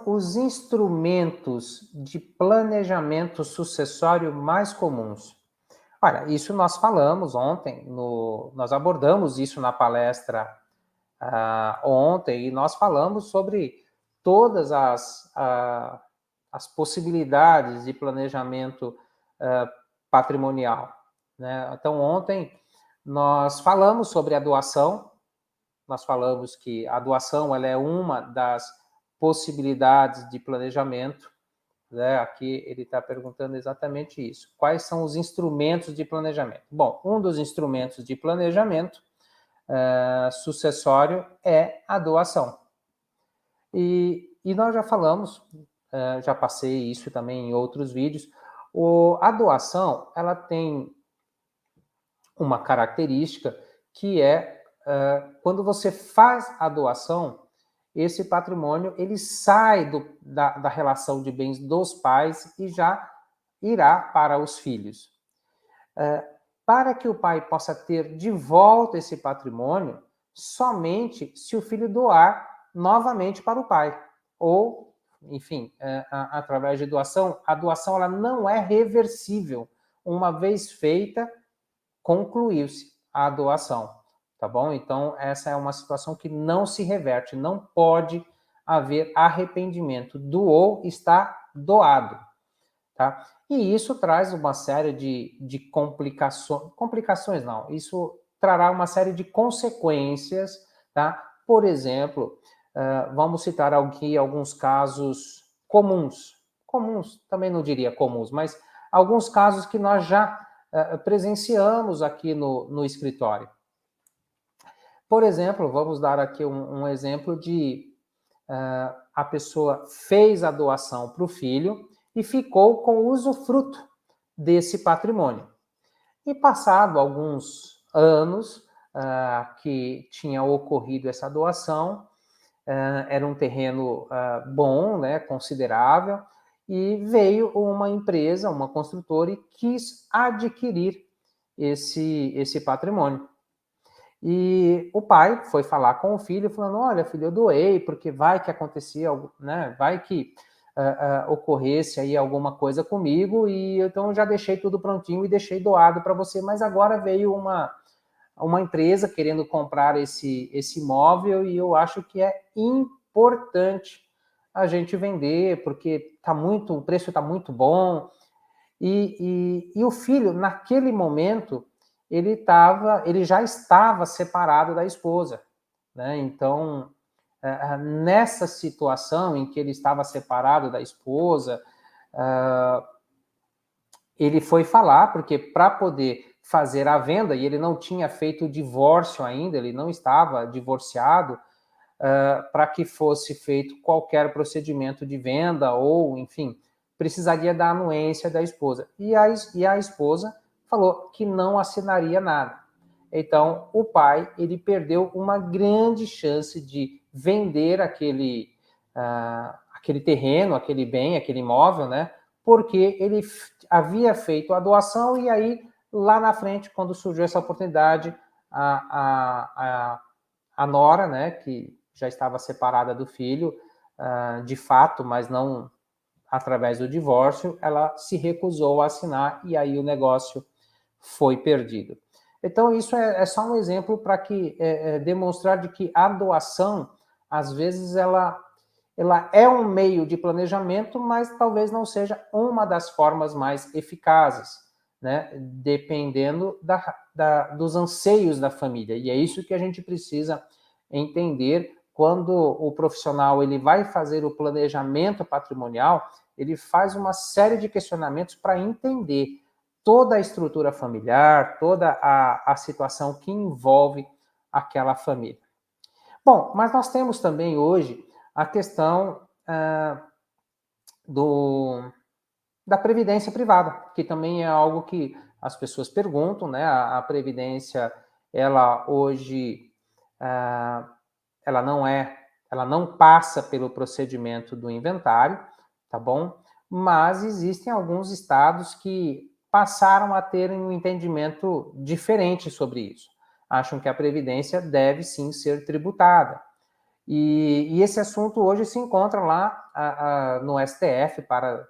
Os instrumentos de planejamento sucessório mais comuns. Olha, isso nós falamos ontem, nós abordamos isso na palestra ontem, e nós falamos sobre todas as possibilidades de planejamento patrimonial, né? Então, ontem nós falamos sobre a doação, nós falamos que a doação ela é uma das possibilidades de planejamento, né? Aqui ele está perguntando exatamente isso. Quais são os instrumentos de planejamento? Bom, um dos instrumentos de planejamento sucessório é a doação. E nós já falamos, já passei isso também em outros vídeos, a doação ela tem uma característica que é quando você faz a doação, esse patrimônio ele sai da relação de bens dos pais e já irá para os filhos. Para que o pai possa ter de volta esse patrimônio, somente se o filho doar novamente para o pai. Ou, enfim, através de doação, a doação ela não é reversível. Uma vez feita, concluiu-se a doação, tá bom? Então, essa é uma situação que não se reverte, não pode haver arrependimento. Doou, está doado, tá? E isso traz uma série de complicações não, isso trará uma série de consequências, tá? Por exemplo, vamos citar aqui alguns casos comuns, também não diria comuns, mas alguns casos que nós já presenciamos aqui no escritório. Por exemplo, vamos dar aqui um exemplo de a pessoa fez a doação para o filho e ficou com o usufruto desse patrimônio. E passado alguns anos que tinha ocorrido essa doação, era um terreno bom, né, considerável, e veio uma empresa, uma construtora, e quis adquirir esse patrimônio. E o pai foi falar com o filho, falando: olha, filho, eu doei, porque vai que acontecia, né, vai que ocorresse aí alguma coisa comigo, e então eu já deixei tudo prontinho e deixei doado para você, mas agora veio uma empresa querendo comprar esse imóvel e eu acho que é importante a gente vender, porque o preço está muito bom. E o filho, naquele momento, ele já estava separado da esposa, né? Então, nessa situação em que ele estava separado da esposa, ele foi falar, porque para poder fazer a venda, e ele não tinha feito o divórcio ainda, ele não estava divorciado, para que fosse feito qualquer procedimento de venda ou, enfim, precisaria da anuência da esposa. E a esposa falou que não assinaria nada. Então, o pai ele perdeu uma grande chance de vender aquele terreno, aquele bem, aquele imóvel, né? Porque ele havia feito a doação e aí, lá na frente, quando surgiu essa oportunidade, a nora, né, que já estava separada do filho, de fato, mas não através do divórcio, ela se recusou a assinar e aí o negócio foi perdido. Então, isso é só um exemplo para demonstrar de que a doação, às vezes, ela é um meio de planejamento, mas talvez não seja uma das formas mais eficazes, né? Dependendo dos anseios da família. E é isso que a gente precisa entender quando o profissional ele vai fazer o planejamento patrimonial, ele faz uma série de questionamentos para entender toda a estrutura familiar, toda a situação que envolve aquela família. Bom, mas nós temos também hoje a questão da previdência privada, que também é algo que as pessoas perguntam, né? A previdência, ela hoje, ela não passa pelo procedimento do inventário, tá bom? Mas existem alguns estados que passaram a terem um entendimento diferente sobre isso. Acham que a previdência deve sim ser tributada. E esse assunto hoje se encontra lá no STF para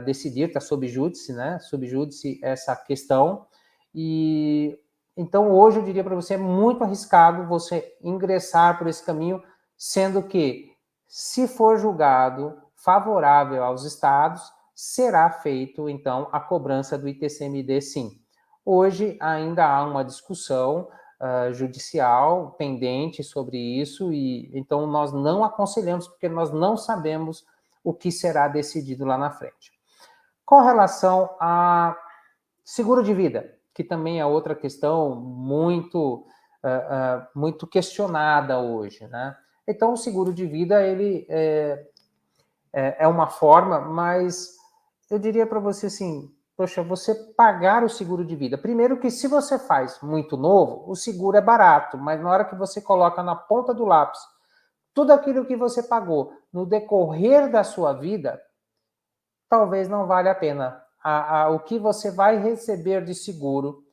decidir, está sob júdice, né? Sob júdice essa questão. E então hoje eu diria para você, é muito arriscado você ingressar por esse caminho, sendo que, se for julgado favorável aos estados, será feito então a cobrança do ITCMD, sim. Hoje ainda há uma discussão judicial pendente sobre isso, e então nós não aconselhamos, porque nós não sabemos o que será decidido lá na frente. Com relação a seguro de vida, que também é outra questão muito questionada hoje, né? Então, o seguro de vida, ele é uma forma, mas eu diria para você assim, poxa, você pagar o seguro de vida. Primeiro que, se você faz muito novo, o seguro é barato, mas na hora que você coloca na ponta do lápis tudo aquilo que você pagou no decorrer da sua vida, talvez não valha a pena. O que você vai receber de seguro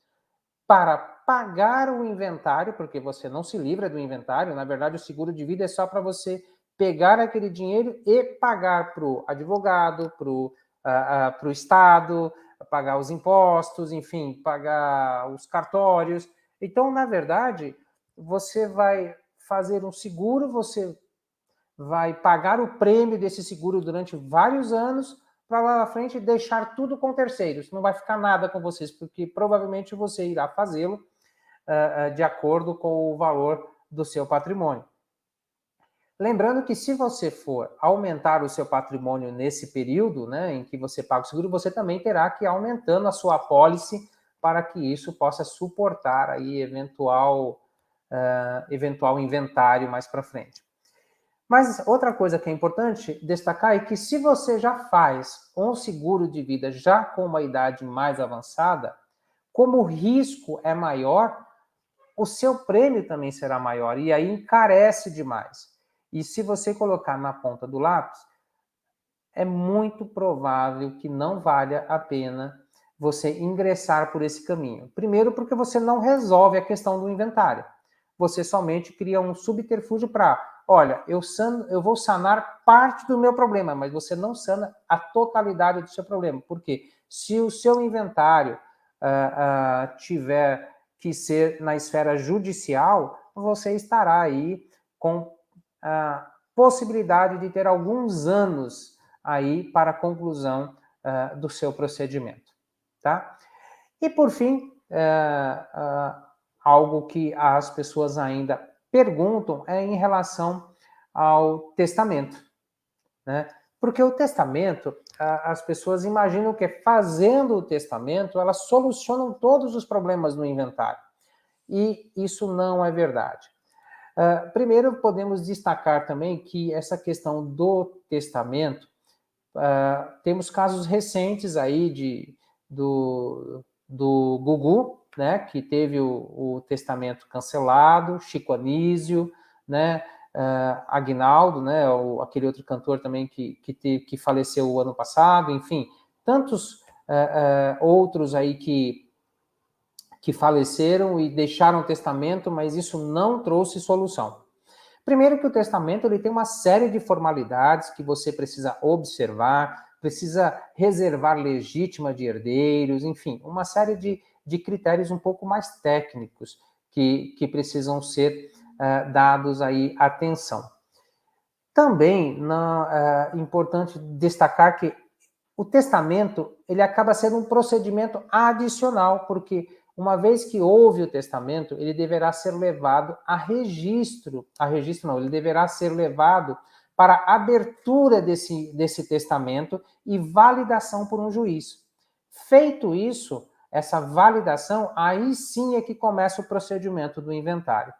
para pagar o inventário, porque você não se livra do inventário, na verdade o seguro de vida é só para você pegar aquele dinheiro e pagar para o advogado, para o Estado, pagar os impostos, enfim, pagar os cartórios. Então, na verdade, você vai fazer um seguro, você vai pagar o prêmio desse seguro durante vários anos, para lá na frente deixar tudo com terceiros. Não vai ficar nada com vocês, porque provavelmente você irá fazê-lo de acordo com o valor do seu patrimônio. Lembrando que, se você for aumentar o seu patrimônio nesse período, né, em que você paga o seguro, você também terá que ir aumentando a sua apólice para que isso possa suportar aí eventual inventário mais para frente. Mas outra coisa que é importante destacar é que, se você já faz um seguro de vida já com uma idade mais avançada, como o risco é maior, o seu prêmio também será maior, e aí encarece demais. E se você colocar na ponta do lápis, é muito provável que não valha a pena você ingressar por esse caminho. Primeiro, porque você não resolve a questão do inventário. Você somente cria um subterfúgio para, olha, eu vou sanar parte do meu problema, mas você não sana a totalidade do seu problema. Por quê? Se o seu inventário tiver que ser na esfera judicial, você estará aí com a possibilidade de ter alguns anos aí para a conclusão do seu procedimento, tá? E, por fim, algo que as pessoas ainda perguntam é em relação ao testamento, né? Porque o testamento, as pessoas imaginam que, fazendo o testamento, elas solucionam todos os problemas no inventário. E isso não é verdade. Primeiro, podemos destacar também que essa questão do testamento, temos casos recentes aí do Gugu, né, que teve o testamento cancelado, Chico Anísio, né, Aguinaldo, né, aquele outro cantor também que faleceu o ano passado, enfim, tantos outros aí que faleceram e deixaram testamento, mas isso não trouxe solução. Primeiro que o testamento ele tem uma série de formalidades que você precisa observar, precisa reservar legítima de herdeiros, enfim, uma série de critérios um pouco mais técnicos que precisam ser dados aí atenção. Também é importante destacar que o testamento ele acaba sendo um procedimento adicional, porque uma vez que houve o testamento, ele deverá ser levado ele deverá ser levado para a abertura desse testamento e validação por um juiz. Feito isso, essa validação, aí sim é que começa o procedimento do inventário.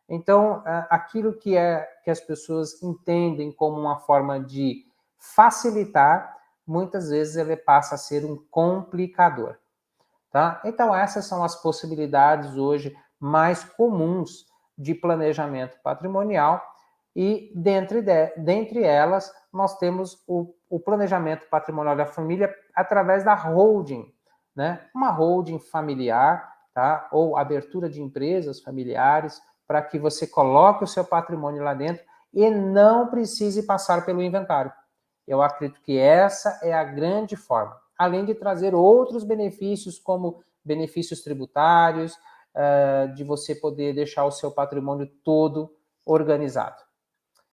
Então, aquilo que as pessoas entendem como uma forma de facilitar, muitas vezes ele passa a ser um complicador. Tá? Então, essas são as possibilidades hoje mais comuns de planejamento patrimonial, e dentre elas, nós temos o planejamento patrimonial da família através da holding, né? Uma holding familiar, tá? Ou abertura de empresas familiares, para que você coloque o seu patrimônio lá dentro e não precise passar pelo inventário. Eu acredito que essa é a grande forma, além de trazer outros benefícios, como benefícios tributários, de você poder deixar o seu patrimônio todo organizado.